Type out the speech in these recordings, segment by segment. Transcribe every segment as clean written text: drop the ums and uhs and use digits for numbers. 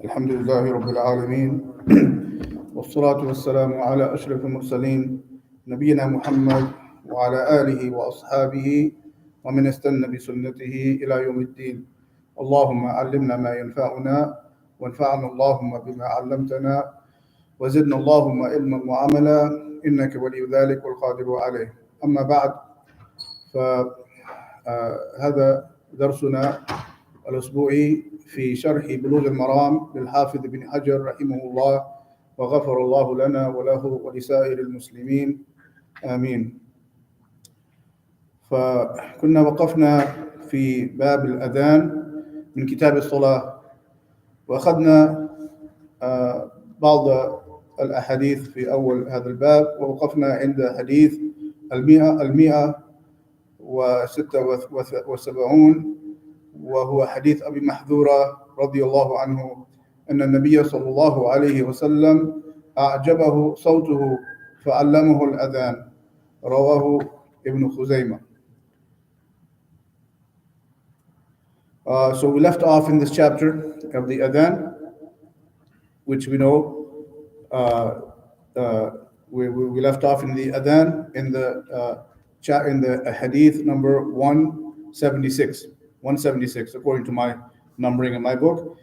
الحمد لله رب العالمين والصلاة والسلام على أشرف المرسلين نبينا محمد وعلى آله وأصحابه ومن استنى بسنته إلى يوم الدين. اللهم علمنا ما ينفعنا وانفعنا اللهم بما علمتنا وزدنا اللهم علما وعملا إنك ولي ذلك والقادر عليه. أما بعد، فهذا درسنا الأسبوعي في شرح بلوغ المرام للحافظ ابن حجر رحمه الله، وغفر الله لنا وله ولسائر المسلمين آمين. فكنا وقفنا في باب الأذان من كتاب الصلاة، وأخذنا بعض الأحاديث في أول هذا الباب، ووقفنا عند حديث 176، وهو حديث أبي محذورة رضي الله عنه أن النبي صلى الله عليه وسلم أعجبه صوته فعلمه الأذان، رواه ابن خزيمة. So we left off in this chapter of the Adhaan, which we know we left off in the Adhaan in the hadith number 176 according to my numbering in my book.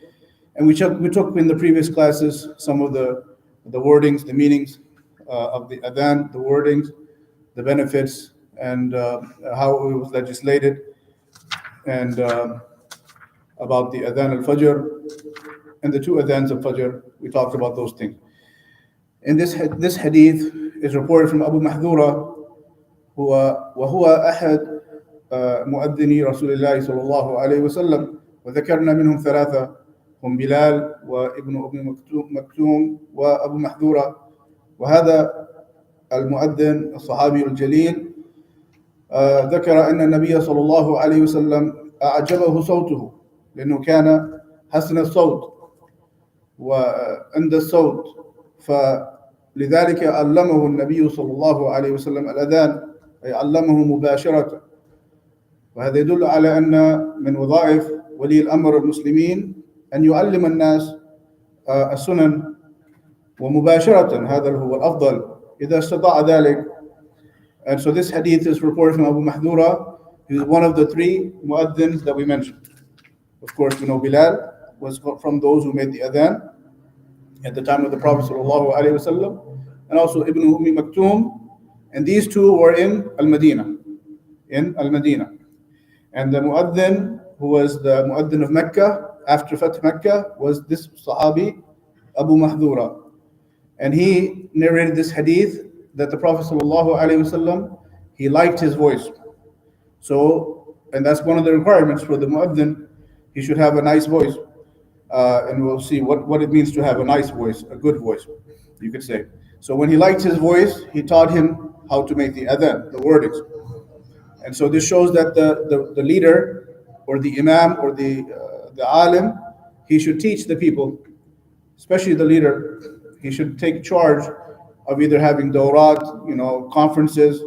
And we took in the previous classes some of the wordings, the meanings of the Adhaan, the wordings, the benefits, and how it was legislated, and about the Adhaan al-Fajr and the two Adhans of Fajr. We talked about those things. And this hadith is reported from Abu Mahdura, وهو أحد مؤذني رسول الله صلى الله عليه وسلم، وذكرنا منهم ثلاثة، هم بلال وابن أم مكتوم وأبو محذورة. وهذا المؤذن الصحابي الجليل ذكر أن النبي صلى الله عليه وسلم أعجبه صوته، لأنه كان حسن الصوت وعند الصوت، فلذلك علمه النبي صلى الله عليه وسلم الأذان، أي علمه مباشرة. وهذا يدل على أن من وظائف ولي الأمر المسلمين أن يعلم الناس السنن ومباشرة، هذا هو الأفضل إذا استطاع ذلك. And so this hadith is reported from Abu Mahdura. He is one of the three muaddins that we mentioned. Of course, we know Bilal was from those who made the adhan at the time of the Prophet sallallahu alaihi wasallam, and also Ibn Ummi Maktoum, and these two were in Al-Madinah. And the muaddin who was the muaddin of Mecca after Fath Mecca was this Sahabi Abu Mahdura, and he narrated this hadith that the Prophet sallallahu alaihi wasallam, he liked his voice. So, and that's one of the requirements for the muaddin, he should have a nice voice. And we'll see what it means to have a nice voice, a good voice, you could say. So when he liked his voice, he taught him how to make the adhan, the wordings. And so this shows that the leader or the imam or the alim, he should teach the people, especially the leader. He should take charge of either having dawrat, conferences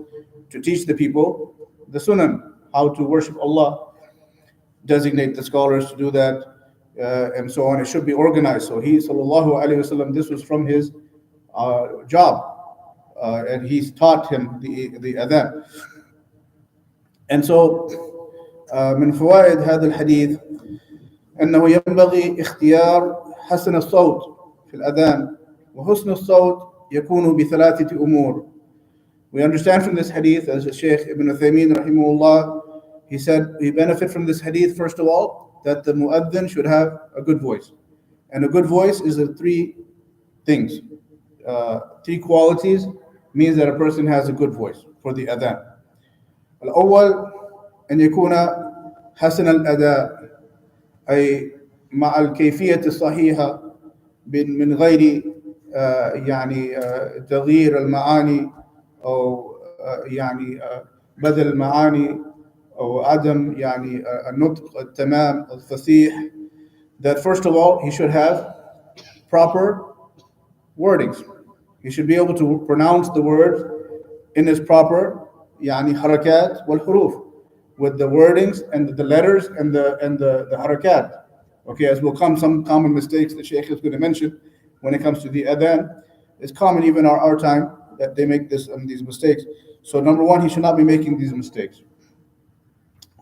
to teach the people the sunan, how to worship Allah. designate the scholars to do that, and so on. It should be organized. So he, sallallahu alaihi wasallam, this was from his job, and he's taught him the adhan. And so من فوائد هذا الحديث أنه ينبغي اختيار حسن الصوت في الأذان، وحسن الصوت يكون بثلاثة أمور. We understand from this hadith, as Shaykh Ibn Uthaymeen rahimahullah, he said we benefit from this hadith, first of all, that the mu'adhin should have a good voice. And a good voice is the three things. Three qualities means that a person has a good voice for the adhan. الأول أن يكون حسن الأداء، أي مع الكيفية الصحيحة من غير يعني تغيير المعاني أو يعني بدل المعاني أو عدم يعني النطق التمام الفصيح. That first of all, he should have proper wordings. He should be able to pronounce the words in his proper يعني حركات والحروف, with the wordings and the letters and the harakat. Okay, as will come, some common mistakes the Shaykh is going to mention when it comes to the adhan. It's common even our time that they make these mistakes. So number one, he should not be making these mistakes.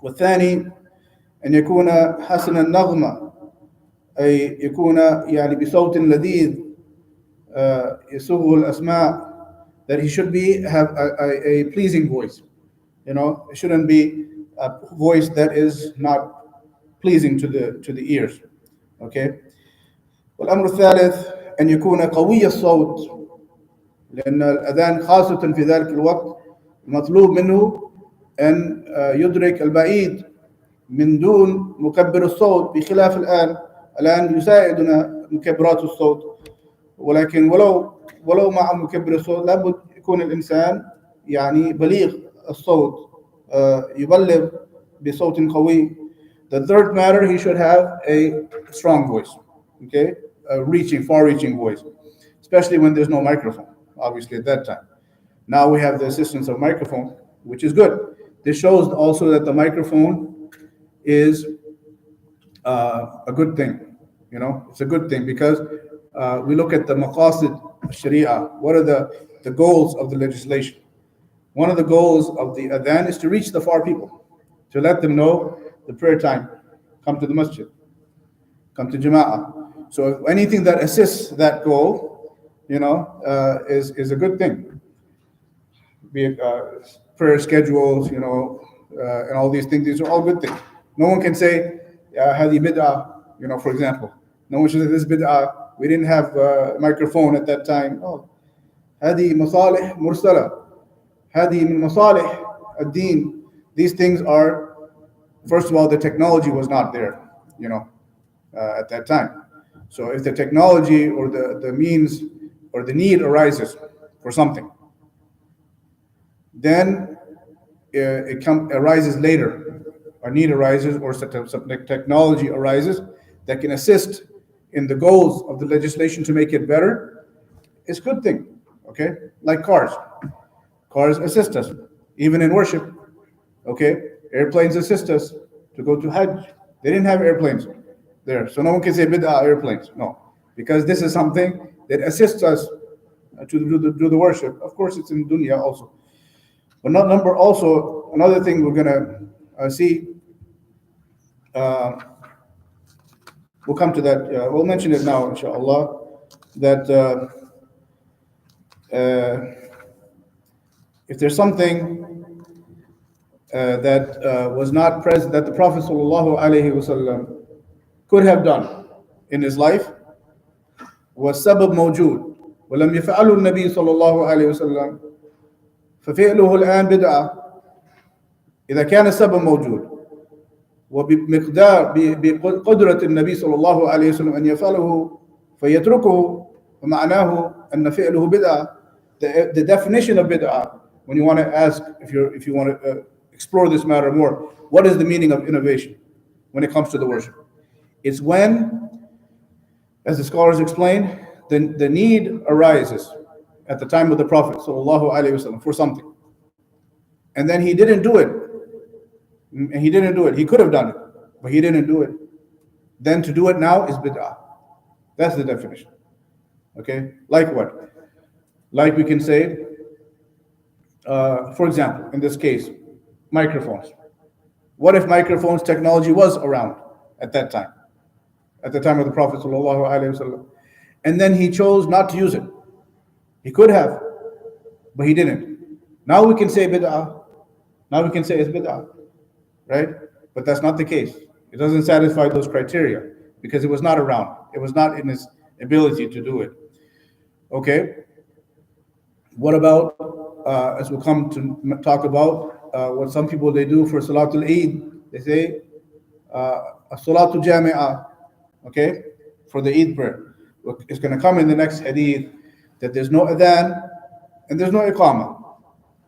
والثاني أن يكون حسن النغمة، أي يكون يعني بصوت لذيذ يصوغ الأسماء. That he should have a pleasing voice. You know, it shouldn't be a voice that is not pleasing to the ears. Okay. والأمر الثالث أن يكون قوي الصوت، لأن الأذان خاصة في ذلك الوقت مطلوب منه أن يدرك البعيد من دون مكبر الصوت، بخلاف الآن يساعدنا مكبرات الصوت، ولكن ولو مع مكبر الصوت لابد يكون الإنسان يعني بليغ الصوت، يبلغ بصوت قوي. The third matter, he should have a strong voice, okay, a far-reaching voice, especially when there's no microphone, obviously at that time. Now we have the assistance of microphone, which is good. This shows also that the microphone is a good thing. You know, it's a good thing because we look at the maqasid sharia. What are the goals of the legislation? One of the goals of the adhan is to reach the far people, to let them know the prayer time, come to the masjid, come to jama'ah. So anything that assists that goal, you know, is a good thing. Be it prayer schedules, you know, and all these things. These are all good things. No one can say, hadi bid'ah, you know, for example. No one should say this bid'ah. We didn't have a microphone at that time. Oh, hadi masalih mursala. Hadi min masalih ad-din. These things are, first of all, the technology was not there, you know, at that time. So if the technology or the means or the need arises for something, then it arises later. A need arises or some technology arises that can assist in the goals of the legislation to make it better. It's a good thing, okay? Like cars. Cars assist us, even in worship, okay? Airplanes assist us to go to Hajj. They didn't have airplanes there. So no one can say bid'ah airplanes. No, because this is something that assists us to do the worship. Of course, it's in dunya also. But not number also, another thing we're going to see, we'll come to that, we'll mention it now, inshallah, that if there's something that was not present, that the Prophet ﷺ could have done in his life, was sabab mawjood, ولم يفعله النبي صلى الله عليه وسلم ففعله الآن بدعة إذا كان السبب موجود وبمقدار بقدرة النبي صلى الله عليه وسلم أن يفعله فيتركه فمعناه أن فعله بدعة. The definition of bid'ah, when you want to ask, if you want to explore this matter more, what is the meaning of innovation when it comes to the worship? It's when, as the scholars explain, the need arises at the time of the Prophet ﷺ for something, and then he didn't do it. And he didn't do it. He could have done it. but he didn't do it. Then to do it now is bid'ah. That's the definition. Okay? Like what? Like we can say, for example, in this case, microphones. What if microphones technology was around at that time, at the time of the Prophet sallallahu alaihi wasallam, and then he chose not to use it? He could have, but he didn't. Now we can say bid'ah. Now we can say it's bid'ah, right? But that's not the case. It doesn't satisfy those criteria because it was not around. It was not in his ability to do it. Okay. What about, as we'll come to talk about, what some people they do for Salatul Eid? They say, Salatul Jami'ah, okay, for the Eid prayer. It's going to come in the next hadith that there's no adhan and there's no iqamah,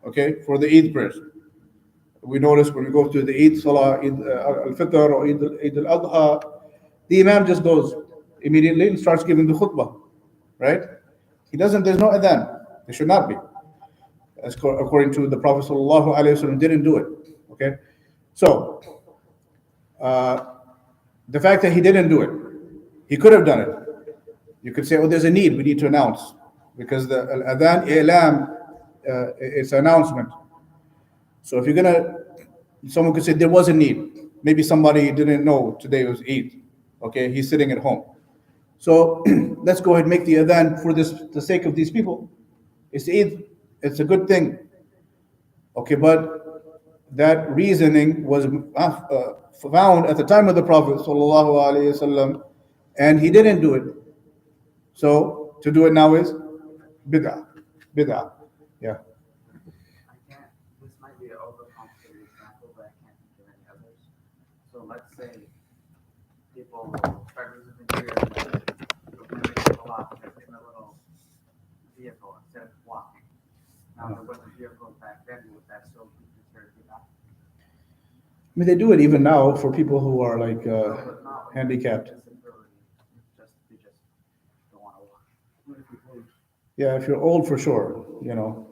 okay, for the Eid prayers. We notice when we go to the Eid Salah, Eid al-Fitr or Eid al-Adha, the Imam just goes immediately and starts giving the khutbah, right? There's no adhan. There should not be. As according to the Prophet sallallahu alaihi wasallam, didn't do it, okay? So, the fact that he didn't do it, he could have done it. You could say, oh, there's a need, we need to announce. Because the adhan i'lam, it's an announcement. So if you're gonna, someone could say there was a need. Maybe somebody didn't know today was Eid. Okay, he's sitting at home. So let's go ahead and make the adhan for the sake of these people. It's Eid. It's a good thing. Okay, but that reasoning was found at the time of the Prophet sallallahu alaihi wasallam, and he didn't do it. So to do it now is bid'ah. Bid'ah. Yeah. This might be an overcomplicated example, but I can't think of any others. So let's say people start visiting here, when they go a lot, they're in a little vehicle instead of walking. Now there wasn't vehicles back then, would that still be considered bid'ah? I mean, they do it even now for people who are like But not with handicapped. disability. They just don't want to walk. Yeah, if you're old, for sure, you know.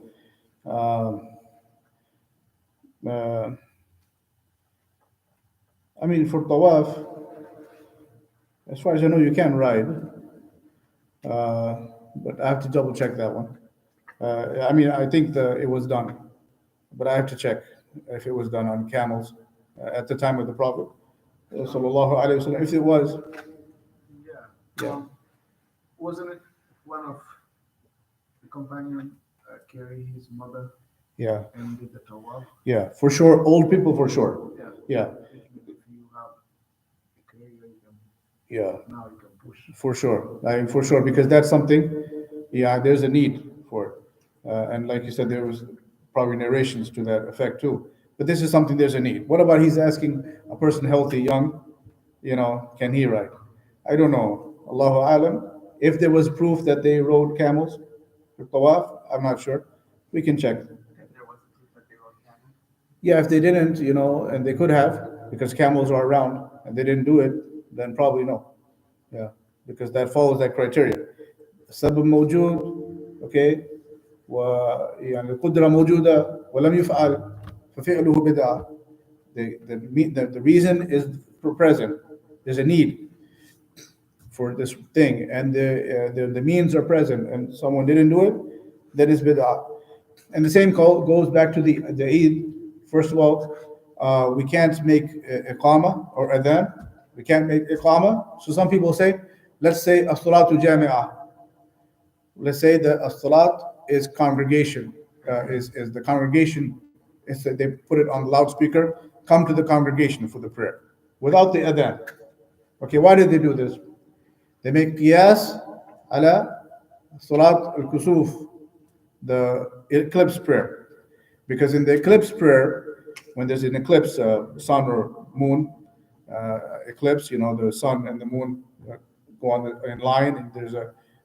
I mean, for tawaf, as far as I know, you can ride, but I have to double check that one. I mean, I think it was done, but I have to check if it was done on camels at the time of the Prophet, sallallahu alaihi wasallam. If it was, Yeah. Yeah. Wasn't it one of the companion carry his mother yeah, and did the tawaf? yeah, for sure, old people for sure. Yeah. Yeah, If you have a carrier, you can, yeah. now you can push. For sure, I mean, for sure, because that's something, yeah, there's a need for it. And like you said, there was probably narrations to that effect too. But this is something there's a need. What about he's asking a person healthy, young, can he ride? I don't know. Allahu alam. If there was proof that they rode camels for tawaf, I'm not sure. We can check. If there wasn't proof that they rode camels. Yeah, if they didn't, and they could have, because camels are around and they didn't do it, then probably no. Yeah, because that follows that criteria. السبب موجود، okay، ويعني القدرة موجودة ولم يفعل ففعله بدعة. The reason is present. There's a need for this thing, and the means are present, and someone didn't do it, that is bid'ah. And the same goes back to the Eid. First of all, we can't make iqama or adhan. We can't make iqama. So some people say, let's say as-salatu jami'ah. Let's say that as-salat is congregation, is the congregation. They put it on the loudspeaker. Come to the congregation for the prayer, without the adhan. Okay, why did they do this? They make qiyas ala salat al-kusuf, the eclipse prayer, because in the eclipse prayer, when there's an eclipse, sun or moon eclipse, the sun and the moon go in line, and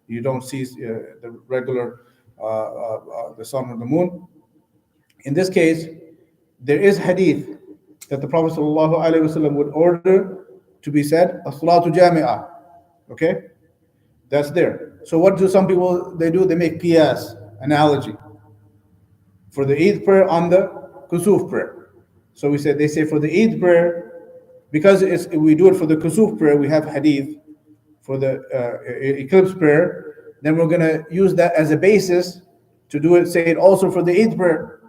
you don't see the regular the sun or the moon. In this case, there is hadith that the Prophet ﷺ would order to be said, as-salatu jami'ah. Okay? That's there. So what do some people, they do? They make qiyas, analogy, for the Eid prayer on the kusuf prayer. So they say for the Eid prayer, because we do it for the kusuf prayer, we have hadith for the eclipse prayer, then we're going to use that as a basis to do it, say it also for the Eid prayer,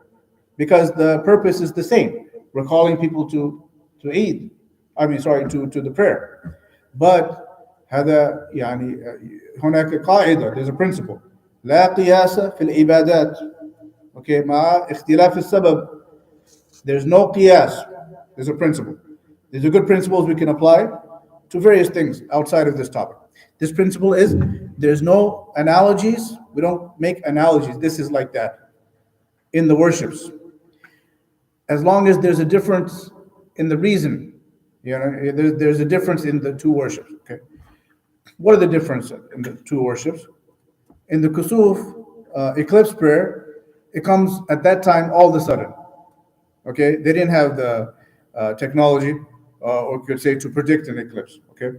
because the purpose is the same. We're calling people to Eid. I mean, sorry, to the prayer. But هذا يعني هناك قاعدة, there's a principle. لا قياس في العبادات. Okay, مع اختلاف السبب. There's no qiyas. There's a principle. These are good principles we can apply to various things outside of this topic. This principle is there's no analogies. We don't make analogies. This is like that in the worships. As long as there's a difference in the reason, there's a difference in the two worships. Okay, what are the differences in the two worships? In the kusuf eclipse prayer, it comes at that time all of a sudden. Okay, they didn't have the technology, or could say to predict an eclipse. Okay,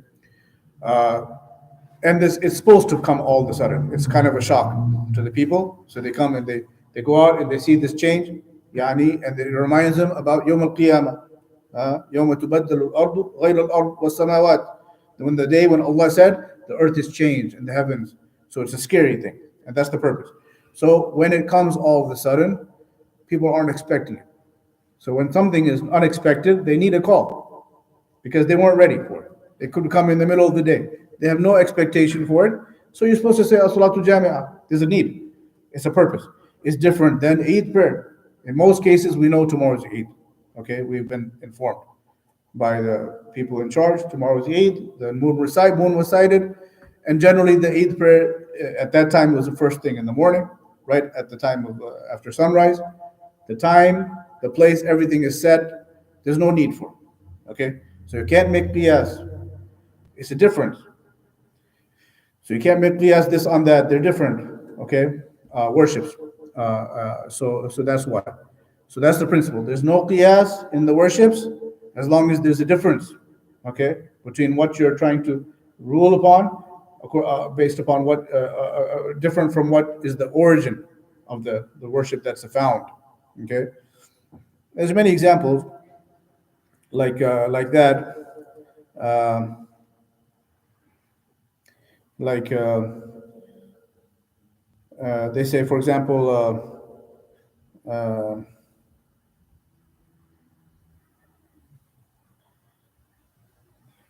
and this it's supposed to come all of a sudden. It's kind of a shock to the people, so they come and they go out and they see this change, يعني, and it reminds them about يوم القيامة, يوم تبدل الأرض غير الأرض والسماوات. When the day when Allah said the earth is changed and the heavens, so it's a scary thing, and that's the purpose. So when it comes all of a sudden, people aren't expecting it. So when something is unexpected, they need a call because they weren't ready for it. It could come in the middle of the day. They have no expectation for it. So you're supposed to say, As-salatu jami'ah. There's a need. It's a purpose. It's different than Eid prayer. In most cases, we know tomorrow's Eid. Okay, we've been informed by the people in charge. Tomorrow's Eid. The moon was sighted. And generally, the Eid prayer at that time was the first thing in the morning, right at the time of after sunrise. The time, the place, everything is set. There's no need for it. Okay, so you can't make qiyas. It's a difference. So you can't make qiyas this on that. They're different. Okay, worships. So that's why. So that's the principle. There's no qiyas in the worships as long as there's a difference. Okay, between what you're trying to rule upon, based upon what different from what is the origin of the worship that's found. Okay, there's many examples like that. They say, for example,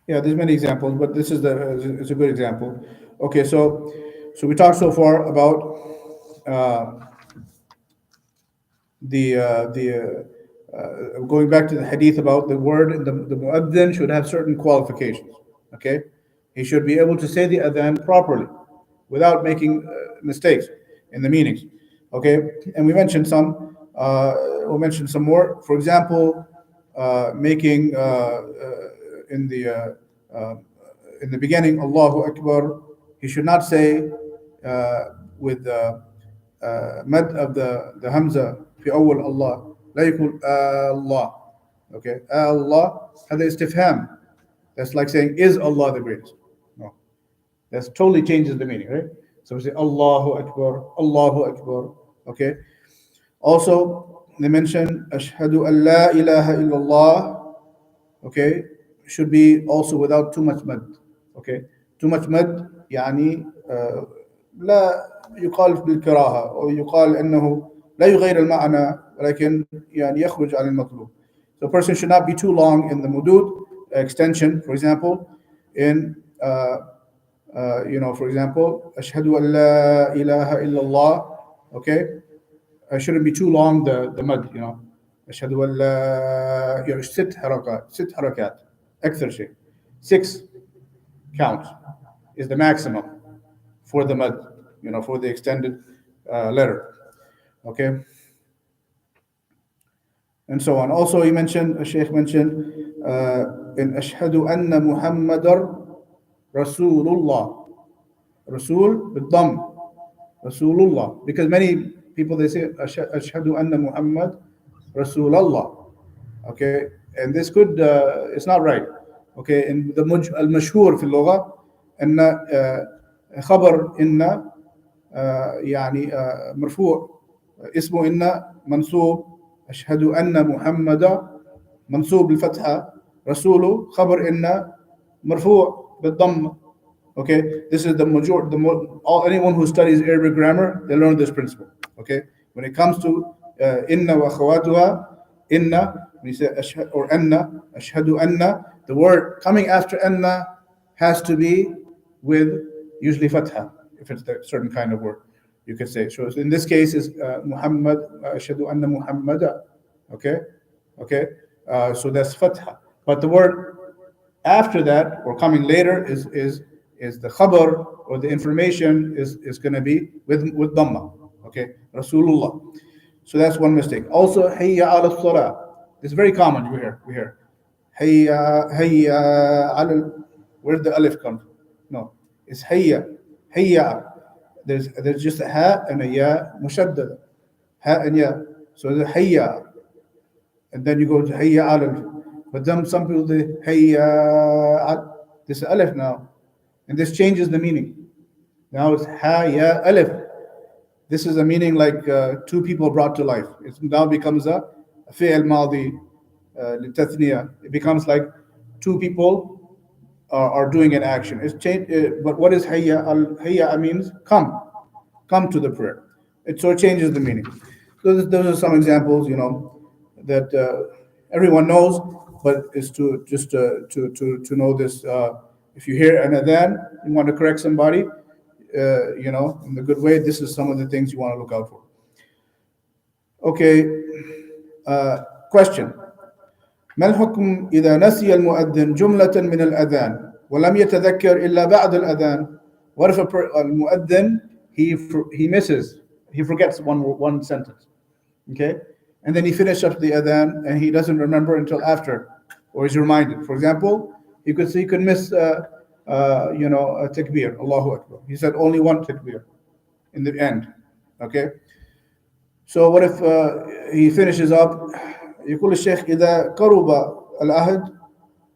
yeah, there's many examples, but this is it's a good example. Okay, so we talked so far about going back to the hadith about the word, the mu'adhin should have certain qualifications. Okay, he should be able to say the adhan properly without making mistakes in the meanings. Okay, and we mentioned some. We'll mention some more. For example, making in the beginning, Allahu Akbar. He should not say with the mad of the hamza في أول الله لا يقول Allah. Okay, Allah. هذا استفهام. That's like saying, is Allah the greatest? No, that totally changes the meaning, right? So we say Allahu Akbar, Allahu Akbar. Okay. Also, they mention Ashhadu an la ilaha illallah. Okay, should be also without too much mad. Okay, too much mad يعني لا يقال بالكراهة أو يقال أنه لا يغير المعنى ولكن يعني يخرج عن المطلوب. So a person should not be too long in the mudud extension. For example, in for example, أشهد أن لا إله إلا الله. Okay, I shouldn't be too long the mud. أشهد أن لا ست حركات أكثر شيء 6 counts is the maximum for the mud, for the extended letter. Okay, and so on. Also, Shaykh mentioned in Ashhadu anna Muhammadar Rasulullah. Rasul with dam. Rasulullah. Because many people they say Ashhadu anna Muhammad Rasulallah. Okay, and this could it's not right. Okay, in the al-mashhur في اللغة أن خبر إن يعني مرفوع اسمه إن منصوب أشهد أن محمد منصوب بالفتحة رسول خبر إن مرفوع بالضم. Okay, this is the major. Anyone who studies Arabic grammar, they learn this principle. Okay, when it comes to inna wa khawatuha, inna, when you say or anna, ashhadu anna, the word coming after anna has to be with usually fatha, if it's a certain kind of word, you could say. So in this case is Muhammad, ashhadu anna Muhammada. Okay, okay, so that's fatha. But the word after that or coming later is the khabar, or the information is going to be with dhamma. Okay, Rasulullah. So that's one mistake. Also, hayya ala salah. This is very common. We hear hayya ala. Where did the alif come from? No, it's hayya. There's just a ha and a ya mushaddada. Ha and ya. So the hayya, and then you go to hayya ala. But then some people say hayya. This is alif now, and this changes the meaning. Now it's ha ya alif. This is a meaning like two people brought to life. It now becomes a fi'l madi litathniya. It becomes like two people are doing an action. It's changed. But what is hayya? Hayya means come to the prayer. So it changes the meaning. So those are some examples, that everyone knows, but is to just to know this. If you hear an adhan, you want to correct somebody, in the good way. This is some of the things you want to look out for. Okay. Question. ما الحكم إذا نسي المؤذن جملة من الأذان ولم يتذكر إلا بعد الأذان? What if المؤذن he misses, he forgets one sentence, okay, and then he finishes up the adhan and he doesn't remember until after, or is reminded. For example, he could miss a takbir, Allahu Akbar. He said only one takbir in the end, okay. So what if he finishes up? يقول الشيخ إذا قرب العهد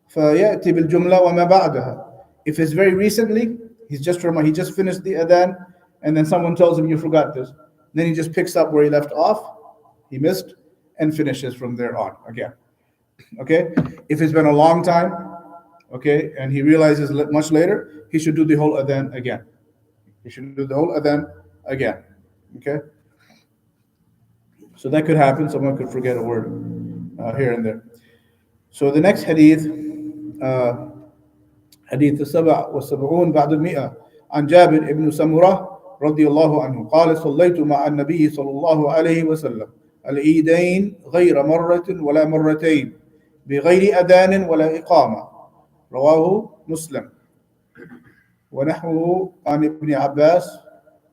فيأتي بالجملة وما بعدها. If it's very recently, he just finished the adhan, and then someone tells him you forgot this, then he just picks up where he left off, he missed, and finishes from there on again. Okay. If it's been a long time, okay, and he realizes much later, he should do the whole adhan again. Okay. So that could happen. Someone could forget a word here and there. So the next hadith, حديث 77 بعد المئة عن جابر بن سمرة رضي الله عنه قال صليت مع النبي صلى الله عليه وسلم العيدين غير مرة ولا مرتين بغير أذان ولا إقامة رواه مسلم ونحوه عن ابن عباس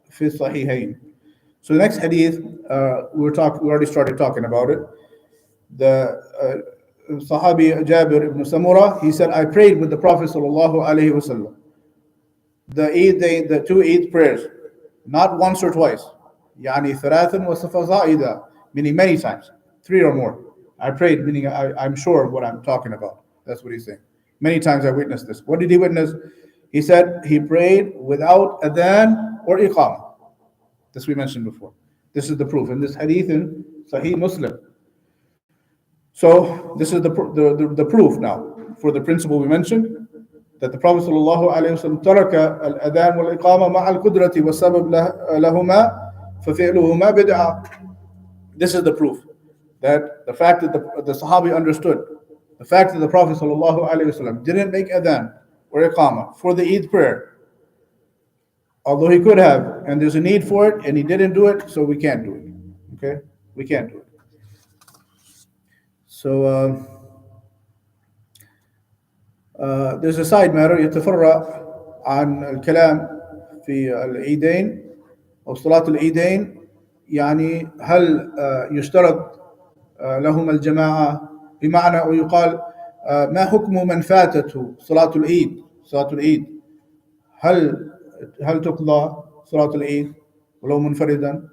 في الصحيحين. So the next hadith, we already started talking about it. The Sahabi Jabir ibn Samura, he said, I prayed with the Prophet sallallahu alaihi wasallam. The two Eid prayers, not once or twice. يعني ثلاثا وصفزائدا, meaning many times, 3 or more. I prayed, meaning I'm sure of what I'm talking about. That's what he's saying. Many times I witnessed this. What did he witness? He said he prayed without adhan or iqamah. This we mentioned before. This is the proof. And this hadith in Sahih Muslim. So this is the proof now for the principle we mentioned, that the Prophet ﷺ ترك الأذان والإقامة مع القدرة والسبب لهما ففعلهما بدعة. This is the proof that the fact that the Sahabi understood, the fact that the Prophet ﷺ didn't make adhan or iqamah for the Eid prayer, although he could have, and there's a need for it, and he didn't do it, so we can't do it. Okay, we can't do it. So there's a side matter يتفرع عن الكلام في العيدين أو صلاة العيدين، يعني هل يشترط لهم الجماعة، بمعنى أو يقال ما حكم من فاتته صلاة العيد هل تقضى صلاة العيد ولو منفردا؟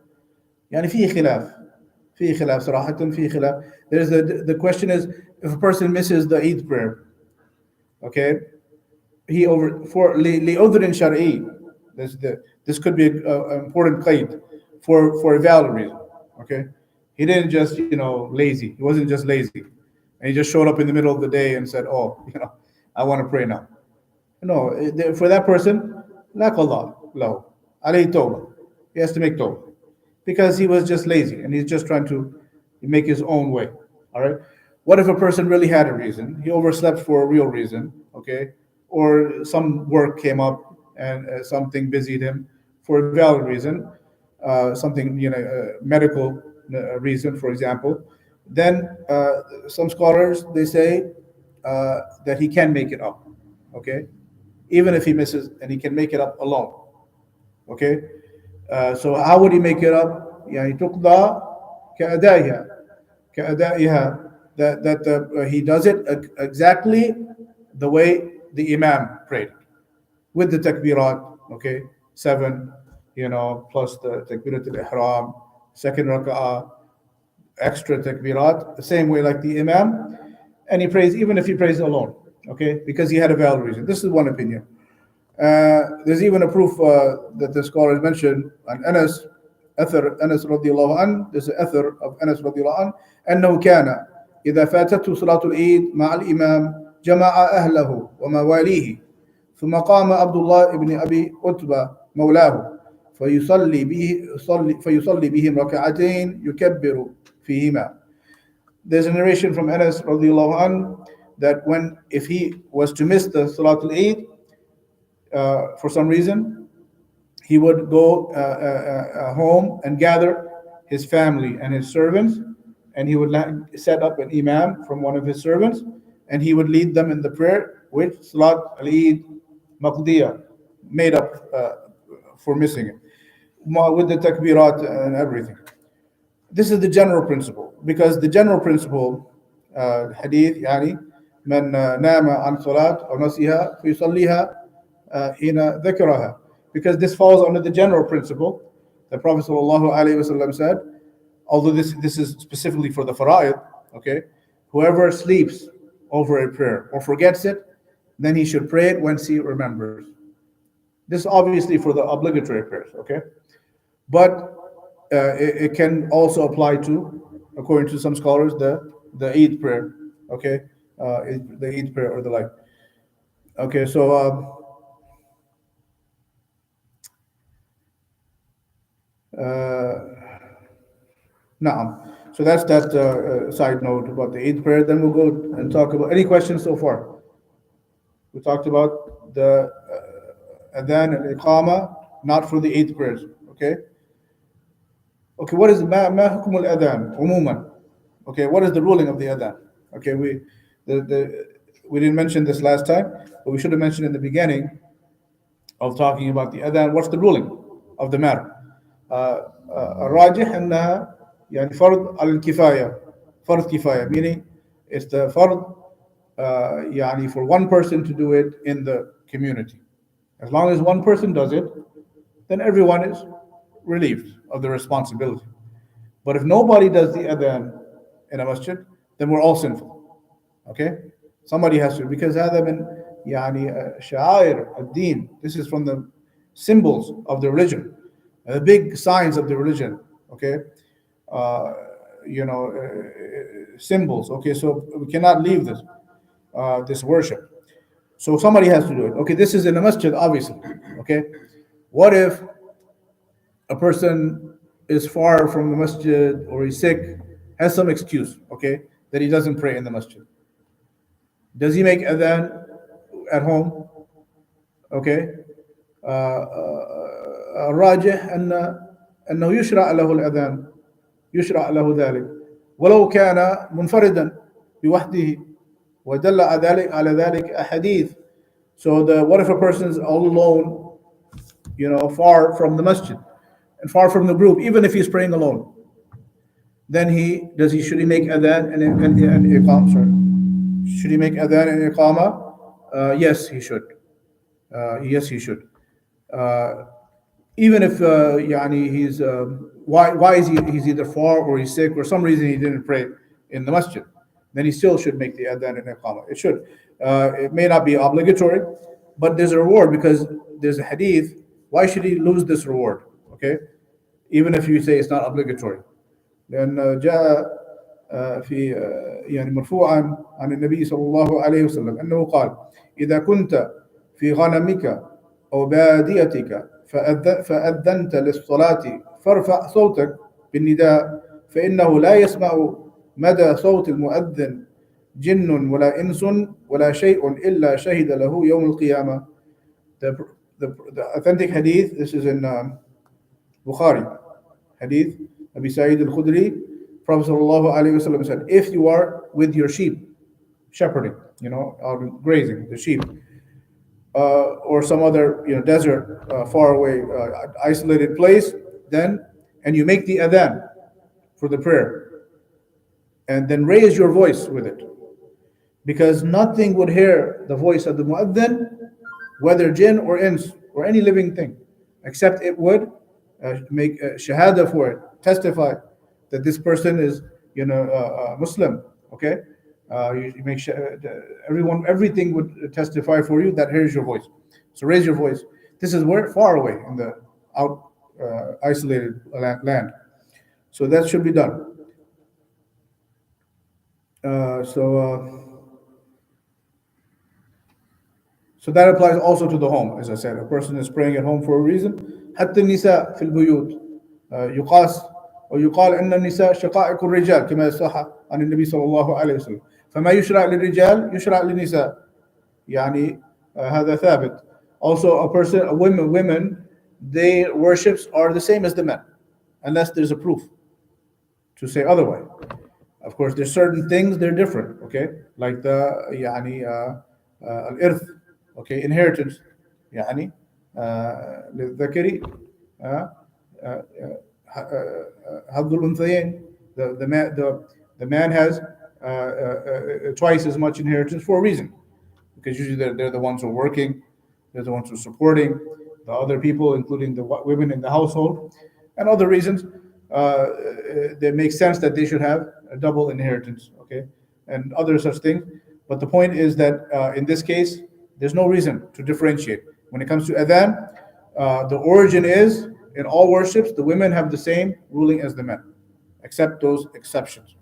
يعني فيه خلاف صراحة، فيه خلاف. The question is, if a person misses the Eid prayer, okay, لعذر شرعي, this could be an important qaid for a valid reason. Okay, he didn't just lazy. He wasn't just lazy. and he just showed up in the middle of the day and said, "Oh, I want to pray now." No, for that person, la qada lahu, alayhi tawbah. He has to make tawbah because he was just lazy and he's just trying to make his own way. All right. What if a person really had a reason? He overslept for a real reason, okay? Or some work came up and something busied him for a valid reason, something, medical reason, for example. Then some scholars, they say that he can make it up, okay? Even if he misses, and he can make it up alone, okay? So how would he make it up? يعني تقضى كأدائها كأدائها, that he does it exactly the way the imam prayed with the takbirat, okay, 7, plus the takbirat al-ihram, second rak'ah, extra takbirat, the same way like the imam, and he prays even if he prays alone, okay, because he had a valid reason. This is one opinion. There's even a proof that the scholars mentioned on Anas, أثر أنس رضي الله عنه. There's an أثر of Anas رضي الله عنه أنه كان إذا فاتته صلاة العيد مع الإمام جمع أهله ومواليه ثم قام عبد الله بن أبي عتبة مولاه فيصلي بهم ركعتين يكبر فيهما. There's a narration from Anas رضي الله عنه that if he was to miss the Salat al-Eid for some reason, he would go home and gather his family and his servants, and he would set up an imam from one of his servants, and he would lead them in the prayer with Salat al-Eid Maqdiya, made up for missing it, with the takbirat and everything. This is the general principle, because the general principle, hadith, يعني من نام عن صلاة أو نسيها فيصليها حين ذكرها, because this falls under the general principle. The Prophet ﷺ said, although this is specifically for the fara'id, okay, whoever sleeps over a prayer or forgets it, then he should pray it once he remembers. This is obviously for the obligatory prayers, okay, but it can also apply to, according to some scholars, the Eid prayer, okay, the Eid prayer or the like. Okay, so Naam. So that's that side note about the Eid prayer. Then we'll go and talk about any questions so far. We talked about the Adhaan and Iqama, not for the Eid prayers. Okay. Okay. What is ma hukum al Adhaan? Umuman. Okay. What is the ruling of the Adhaan? Okay. We didn't mention this last time, but we should have mentioned in the beginning of talking about the Adhaan. What's the ruling of the matter? الراجح أنها يعني فرض على الكفاية, فرض كفاية, meaning it's the فرض يعني for one person to do it in the community. As long as one person does it, then everyone is relieved of the responsibility. But if nobody does the adhan in a masjid, then we're all sinful. Okay? Somebody has to, because هذا من يعني شعائر الدين. This is from the symbols of the religion, the big signs of the religion. Okay? Symbols. Okay, so we cannot leave this worship. So somebody has to do it. Okay, this is in a masjid, obviously. Okay, what if a person is far from the masjid or he's sick, has some excuse, okay, that he doesn't pray in the masjid? Does he make adhan at home? Okay. الراجح أنه يشرع له الأذان، يشرع له ذلك ولو كان منفردا بوحده ودل على ذلك أحاديث. So what if a person is all alone, far from the masjid and far from the group, even if he's praying alone, then should he make adhan and iqama? Sorry, should he make adhan and iqama? Yes, he should. Yes, he should. Even if he's why is he's either far or he's sick or some reason he didn't pray in the masjid, then he still should make the adhan and iqama. It should. It may not be obligatory, but there's a reward because there's a hadith. Why should he lose this reward? Okay, even if you say it's not obligatory. Then جاء في يعني مرفوعا عن النبي صلى الله عليه وسلم أنه قال: إذا كنت في غنمك أو باديتك فأذنت للصلاة فارفع صوتك بالنداء، فإنه لا يسمع مدى صوت المؤذن جن ولا إنس ولا شيء إلا شهد له يوم القيامة. The authentic hadith, this is in Bukhari, hadith Abi Sa'id al-Khudri. Prophet sallallahu alaihi wasallam said, if you are with your sheep, shepherding, out grazing the sheep, or some other, desert, far away, isolated place, then, and you make the adhan for the prayer, and then raise your voice with it, because nothing would hear the voice of the muadhin, whether jinn or ins or any living thing, except it would make shahada for it, testify that this person is, Muslim. Okay, you make everything would testify for you that hears your voice. So raise your voice. This is where far away in the isolated land. So that should be done. So that applies also to the home. As I said, a person is praying at home for a reason. حتى النساء في البيوت يقاس ويقال أن النساء شقائق الرجال كما يصح عن النبي صلى الله عليه وسلم. فما يشرع للرجال يشرع للنساء. يعني هذا ثابت. Also, women, their worships are the same as the men, unless there's a proof to say otherwise. Of course, there's certain things they're different. Okay, like the al-irth. Okay, inheritance. يعني للذكر حظ الأنثيين. The man has twice as much inheritance for a reason, because usually they're the ones who are working, they're the ones who are supporting the other people, including the women in the household, and other reasons. It makes sense that they should have a double inheritance, okay, and other such things. But the point is that in this case, there's no reason to differentiate. When it comes to adhan, the origin is in all worships, the women have the same ruling as the men, except those exceptions.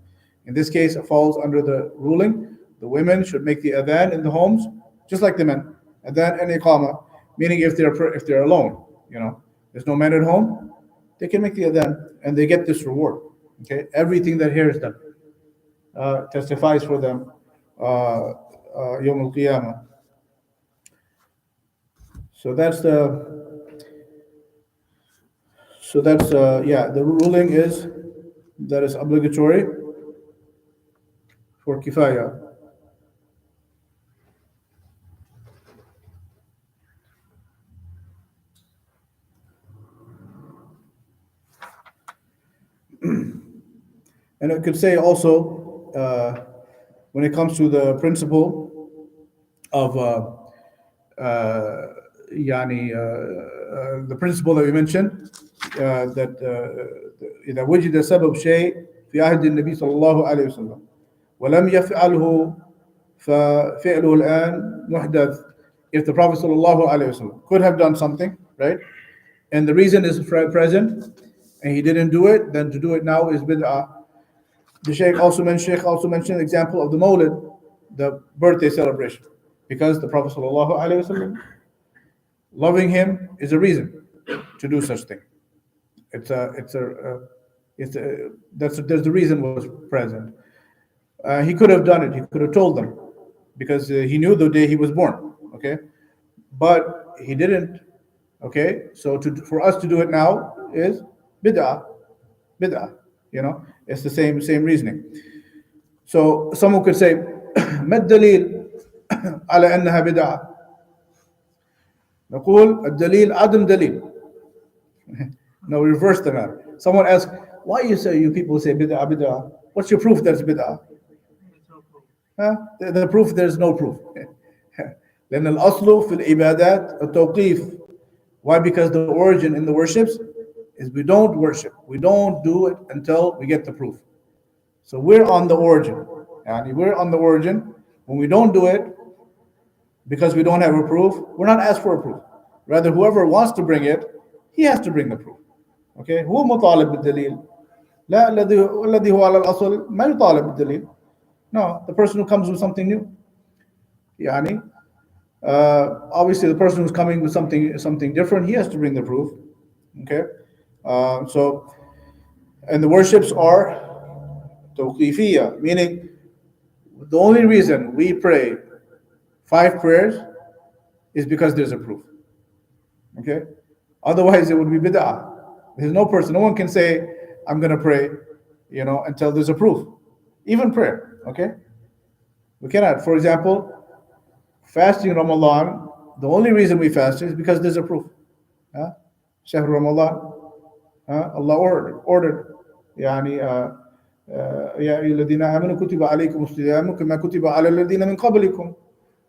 In this case, it falls under the ruling. The women should make the adhan in the homes, just like the men. Adhan and iqama, meaning if they're alone, there's no men at home, they can make the adhan and they get this reward. Okay, everything that hears them testifies for them Yawm al-Qiyamah. So that's the ruling is that is obligatory for kifaya. And it could say also, when it comes to the principle of the principle that we mentioned, that إذا وجد سبب شيء في عهد النبي صلى الله عليه وسلم ولم يفعله ففعله الآن محدث. If the Prophet صلى الله عليه وسلم could have done something, right, and the reason is present, and he didn't do it, then to do it now is bid'ah. The Sheikh also mentioned the example of the Mawlid, the birthday celebration, because the Prophet sallallahu alaihi wasallam, loving him is a reason to do such thing. There's the reason was present. He could have done it. He could have told them, because he knew the day he was born. Okay, but he didn't. Okay, so for us to do it now is bid'ah. It's the same reasoning. So someone could say, ما الدليل على أنها بدعة؟ نقول الدليل عدم دليل. No, reverse the matter. Someone asks, why you people say bid'ah? What's your proof that it's bid'ah? The proof, there's no proof. لأن الأصل في العبادات التوقيف. Why? Because the origin in the worships is we don't worship. We don't do it until we get the proof. So we're on the origin. And we're on the origin. When we don't do it, because we don't have a proof, we're not asked for a proof. Rather, whoever wants to bring it, he has to bring the proof. Okay? هو مطالب بالدليل. لا الذي هو على الأصل ما يطالب بالدليل. No, the person who comes with something new. يعني obviously the person who's coming with something different, he has to bring the proof. Okay, so and the worships are tawqifiyya, meaning the only reason we pray 5 prayers is because there's a proof. Okay, otherwise it would be bid'ah. There's no person, no one can say I'm going to pray, until there's a proof. Even prayer. Okay, we cannot. For example, fasting Ramadan, the only reason we fast is because there's a proof. Huh? Shahr Ramadan, Allah ordered يعني يا أيها الذين آمنوا كتب عليكم الصيام كما كتب على الذين من قبلكم,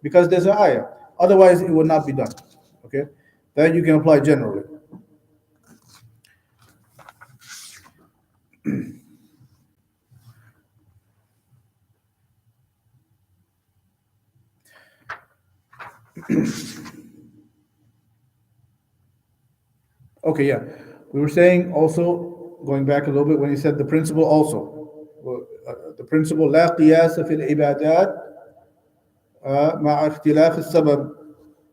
because there's an ayah. Otherwise it would not be done. Okay, that you can apply generally. Okay, yeah. We were saying also, going back a little bit, when he said the principle also. The principle لا قياس في العبادات مع اختلاف السبب.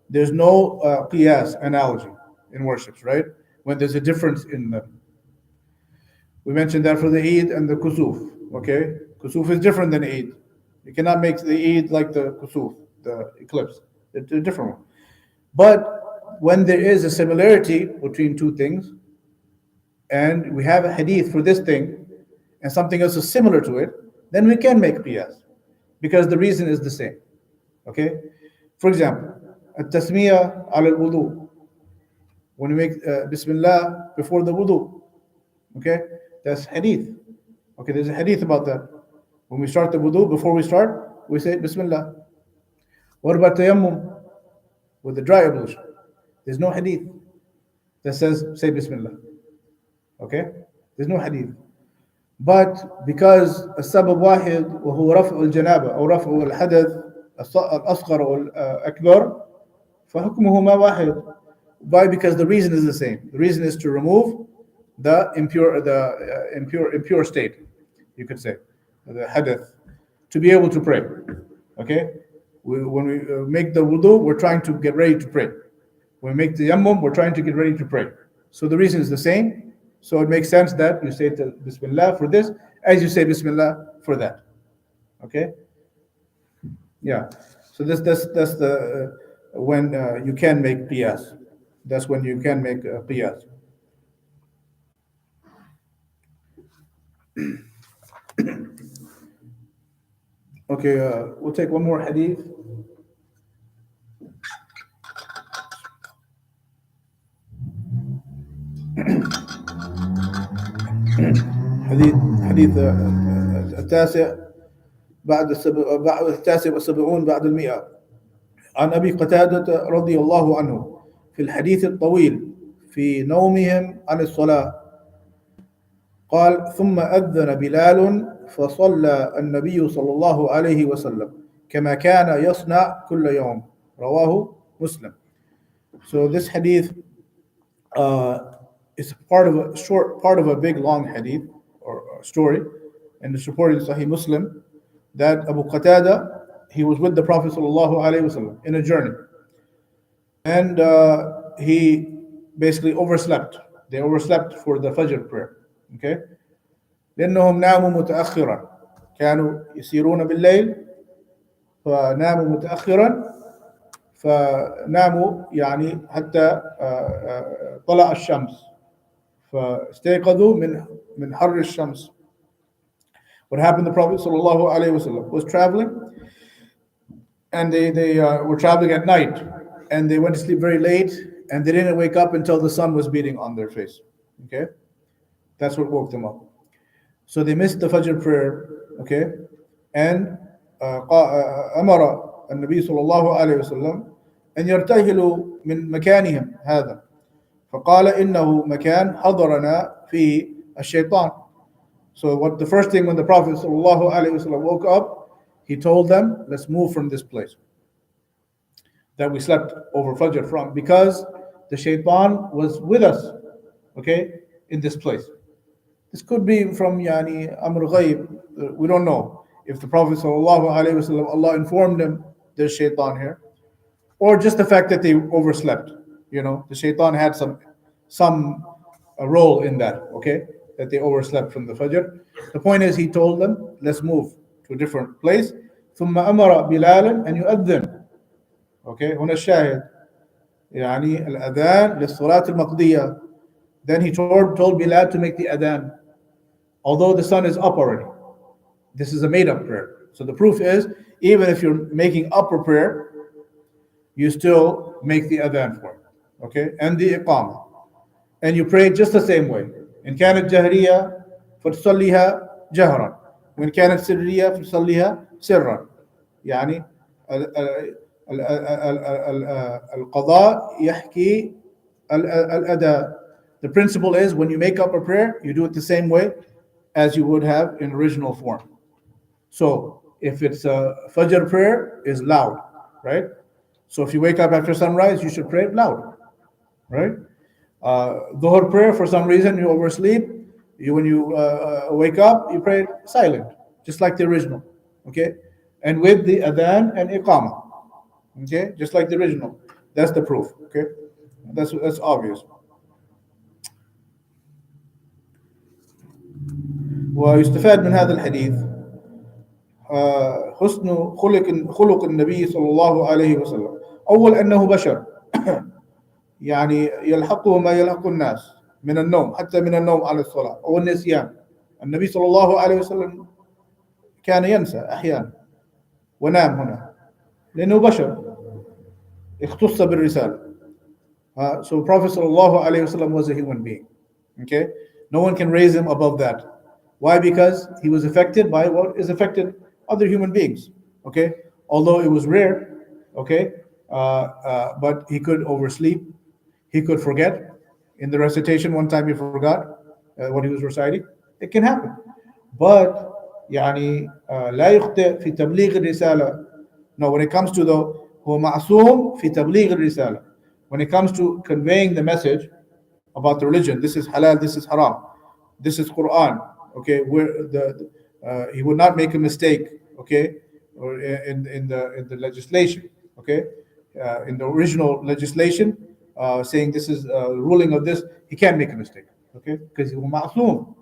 There's no qiyas, analogy, in worships, right? When there's a difference in them. We mentioned that for the Eid and the Kusuf, okay? Kusuf is different than Eid. You cannot make the Eid like the Kusuf, the eclipse. It's a different one. But when there is a similarity between two things, and we have a hadith for this thing, and something else is similar to it, then we can make qiyas, because the reason is the same. Okay? For example, at-tasmiyah ala al-wudu. When we make Bismillah before the wudu, okay? That's hadith. Okay, there's a hadith about that. When we start the wudu, before we start, we say Bismillah. What about tayammum? With the dry ablution. There's no hadith that says say Bismillah. Okay? There's no hadith. But because السبب واحد وهو رفع الجنابة أو رفع الحدث الأصغر أو الأكبر فحكمهما واحد. Why? Because the reason is the same. The reason is to remove the impure state, you could say, the hadith, to be able to pray. Okay? When we make the wudu, we're trying to get ready to pray. When we make the yammum, we're trying to get ready to pray. So the reason is the same. So it makes sense that you say Bismillah for this, as you say Bismillah for that. Okay? Yeah. So that's the when you can make qiyas. That's when you can make qiyas. Okay, we'll take one more hadith. حديث التاسع بعد التاسع والسبعون بعد المئة عن أبي قتادة رضي الله عنه في الحديث الطويل في نومهم عن الصلاة قال ثم أذن بلال فصلى النبي صلى الله عليه وسلم كما كان يصنع كل يوم رواه مسلم. So this hadith is part of a short part of a big long hadith or story, and it's reported in Sahih Muslim that Abu Qatada, he was with the Prophet sallallahu alaihi wasallam in a journey, and he basically overslept. They overslept for the Fajr prayer. Okay, لأنهم ناموا متأخرا كانوا يسيرون بالليل فناموا متأخرا فناموا يعني حتى طلع الشمس فاستيقظوا من حر الشمس. What happened? The Prophet sallallahu alaihi wasallam was traveling, and they were traveling at night, and they went to sleep very late, and they didn't wake up until the sun was beating on their face. Okay, that's what woke them up. So they missed the Fajr prayer. Okay, and أمر النبي صلى الله عليه وسلم أن يرتحلوا من مكانهم هذا فقال إنه مكان حضرنا فيه الشيطان. So what the first thing when the Prophet صلى الله عليه وسلم woke up, he told them, let's move from this place that we slept over Fajr from, because the shaitan was with us, okay, in this place. This could be from yani Amr Ghaib. We don't know. If the Prophet sallallahu alaihi wasallam, Allah informed him there's shaitan here, or just the fact that they overslept. The shaitan had some role in that. Okay, that they overslept from the Fajr. The point is, he told them, let's move to a different place. ثم أمر بلالا أن يؤذن. Okay, هنا الشاهد يعني الأذان للصلاة المقضية. Then he told Bilal to make the adhan, although the sun is up already. This is a made-up prayer. So the proof is, even if you're making up a prayer, you still make the adhan for it. Okay, and the iqamah, and you pray just the same way. إن كانت جهرية فتصليها جهرا، وإن كانت سرية فتصليها سرا. يعني القضاء يحكي الأداء. The principle is, when you make up a prayer, you do it the same way as you would have in original form. So if it's a Fajr prayer, is loud, right? So if you wake up after sunrise, you should pray loud, right? Dhuhr prayer, for some reason you oversleep. When you wake up, you pray silent, just like the original, okay? And with the adhan and iqamah, okay, just like the original. That's the proof, okay? That's obvious. ويستفاد من هذا الحديث حسن خلق النبي صلى الله عليه وسلم. أول أنه بشر يعني يلحقه ما يلحق الناس من النوم، حتى من النوم على الصلاة أو النسيان. النبي صلى الله عليه وسلم كان ينسى أحيانا ونام هنا لأنه بشر اختص بالرسالة. So Prophet صلى الله عليه وسلم was a human being. Okay, no one can raise him above that. Why? Because he was affected by what is affected other human beings. Okay, although it was rare. Okay, but he could oversleep. He could forget. In the recitation, one time he forgot what he was reciting. It can happen. But يعني لا يخطئ في تبليغ الرسالة. No, when it comes to هو معصوم في تبليغ الرسالة. When it comes to conveying the message about the religion, this is halal, this is haram, this is Quran. Okay, where he would not make a mistake. Okay, or in the legislation. Okay, in the original legislation, saying this is ruling of this, he can't make a mistake. Okay, because he was ma'soom.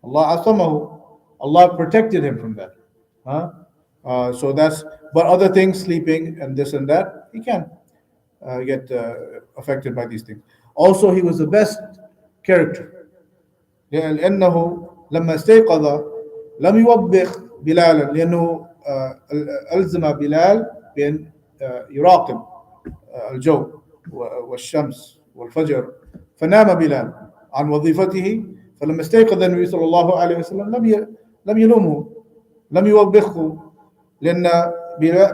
Allah asamahu. Allah protected him from that. So that's. But other things, sleeping and this and that, he can get affected by these things. Also, he was the best character. لأنه لما استيقظ لم يوبخ بلالا، لأنه ألزم بلال بأن يراقب الجو والشمس والفجر، فنام بلال عن وظيفته. فلما استيقظ النبي صلى الله عليه وسلم لم يلومه، لم يوبخه، لأن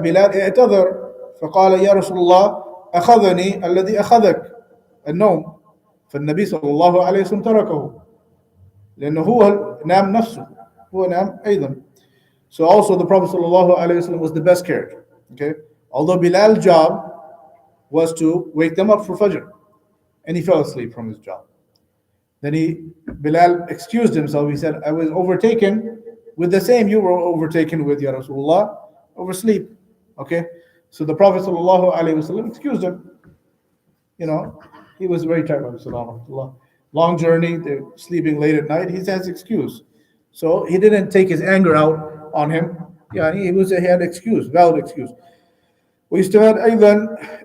بلال اعتذر فقال يا رسول الله أخذني الذي أخذك النوم. فالنبي صلى الله عليه وسلم تركه لأنه هو نام نفسه، هو نام أيضا. So also the Prophet صلى الله عليه وسلم was the best character. Okay, although Bilal's job was to wake them up for Fajr, and he fell asleep from his job. Then Bilal excused himself. He said, I was overtaken with the same you were overtaken with, Ya Rasulullah, oversleep. Okay, so the Prophet sallallahu alaihi wasallam excused him. He was very tired. Long journey, they're sleeping late at night. He has excuse. So he didn't take his anger out on him. He had excuse, valid excuse. ويستفاد أيضا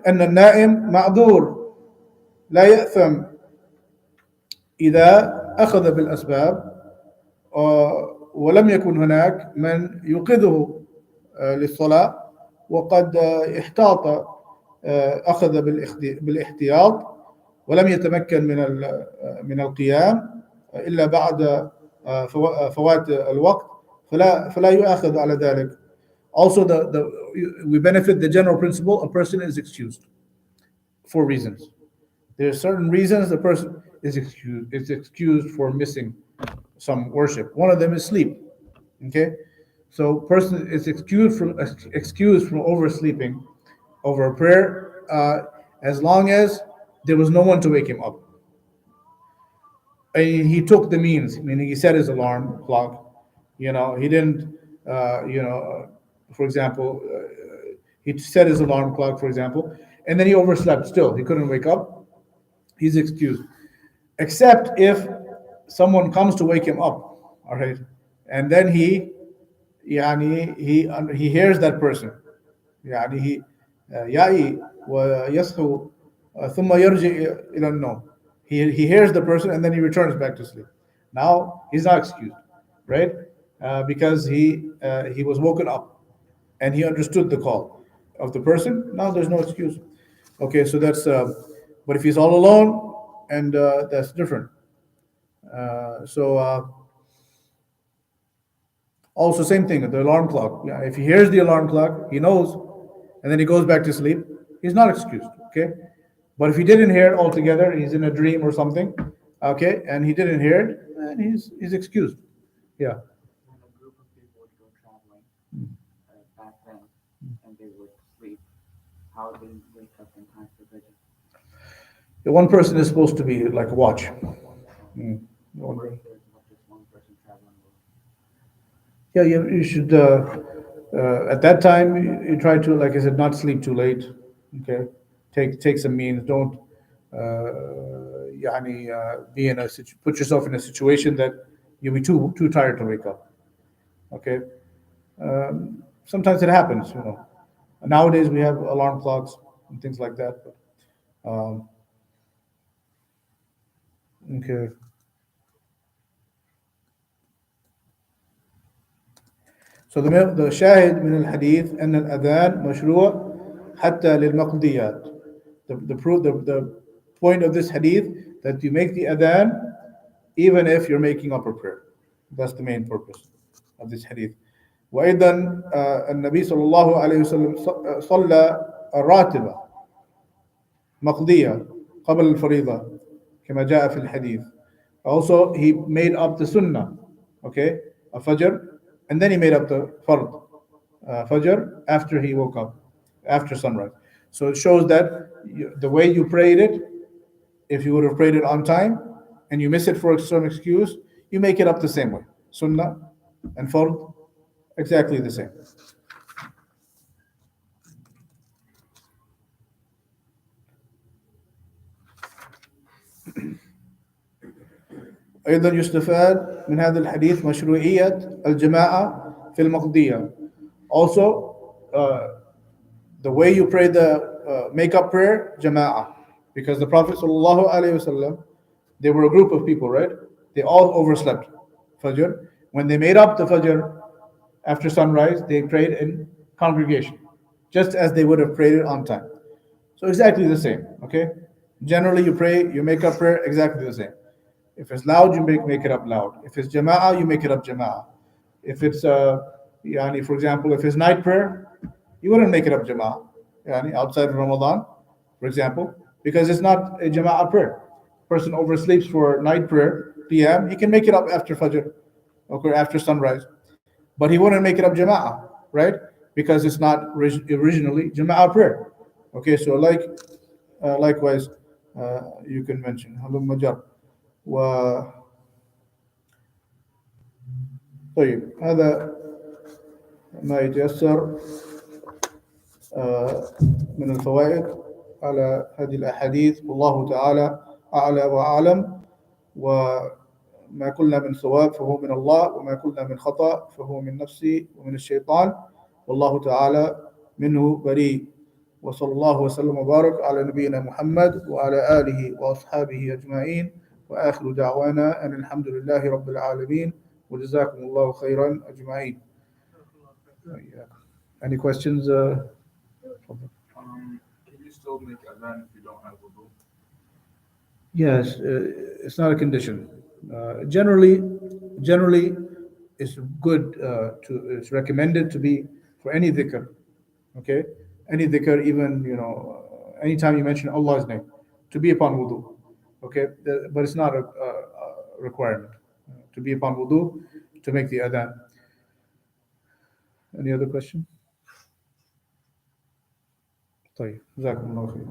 أن النائم معذور لا يأثم إذا أخذ بالأسباب ولم يكن هناك من يوقظه للصلاة، وقد احتاط أخذ بالاحتياط ولم يتمكن من القيام إلا بعد فوات الوقت، فلا يؤاخذ على ذلك. Also, we benefit the general principle: a person is excused for reasons. There are certain reasons the person is excused for missing some worship. One of them is sleep. Okay, so person is excused from oversleeping over a prayer as long as there was no one to wake him up. he took the means, meaning he set his alarm clock. He didn't, for example, he set his alarm clock, for example, and then he overslept still. He couldn't wake up. He's excused. Except if someone comes to wake him up, all right? And then he hears that person. يعني he يعي ويصحو ثم يرجع إلى النوم. He hears the person and then he returns back to sleep. Now he's not excused, right? Because he was woken up and he understood the call of the person. Now there's no excuse. Okay, so that's. But if he's all alone, and that's different. So also same thing. The alarm clock. Yeah, if he hears the alarm clock, he knows, and then he goes back to sleep. He's not excused. Okay, but if he didn't hear it altogether, he's in a dream or something. Okay, and he didn't hear it, and he's excused. Yeah. When a group of people would go traveling back then, and they would sleep, how they wake up in time for Fajr? One person is supposed to be like a watch. Mm. Or if there's not just one person traveling. Yeah, you should. At that time, you try to, like I said, not sleep too late. Okay, take some means. Don't, be in put yourself in a situation that you'll be too tired to wake up. Okay, sometimes it happens. Nowadays we have alarm clocks and things like that. But, okay. So the شاهد من الحديث أن الأذان مشروع حتى للمقضيات. The point of this hadith that you make the adhan even if you're making up a prayer. That's the main purpose of this hadith. وأيضا النبي صلى الله عليه وسلم صلى الراتبة مقضية قبل الفريضة كما جاء في الحديث. Also, he made up the sunnah, okay, a fajr, and then he made up the fard, fajr, after he woke up, after sunrise. So it shows that the way you prayed it, if you would have prayed it on time, and you miss it for some excuse, you make it up the same way. Sunnah and fard, exactly the same. أيضا يستفاد من هذا الحديث مشروعية الجماعة في المقضية. Also, the way you pray the make-up prayer, jama'ah. Because the Prophet ﷺ, they were a group of people, right? They all overslept Fajr. When they made up the Fajr after sunrise, they prayed in congregation, just as they would have prayed it on time. So exactly the same, okay? Generally, you make up prayer exactly the same. If it's loud, you make it up loud. If it's jama'ah, you make it up jama'ah. If it's, for example, if it's night prayer, you wouldn't make it up jama'ah, outside of Ramadan, for example, because it's not a jama'ah prayer. Person oversleeps for night prayer, PM, he can make it up after Fajr, okay, after sunrise. But he wouldn't make it up jama'ah, right? Because it's not originally jama'ah prayer. Okay, so likewise, you can mention. Halum majar. و طيب هذا ما يتيسر من الفوائد على هذه الأحاديث والله تعالى أعلى وأعلم وما قلنا من صواب فهو من الله وما قلنا من خطأ فهو من نفسي ومن الشيطان والله تعالى منه بريء وصلى الله وسلم وبارك على نبينا محمد وعلى آله وأصحابه أجمعين وآخر دعوانا أن الحمد لله رب العالمين وجزاكم الله خيرا أجمعين. Any questions? Can you still make adhan if you don't have wudu? Yes, it's not a condition. Generally, it's good it's recommended to be for any dhikr. Okay, any dhikr, even anytime you mention Allah's name, to be upon wudu. Okay, but it's not a requirement to be upon wudu to make the adhan. Any other question? طيب جزاكم الله خير.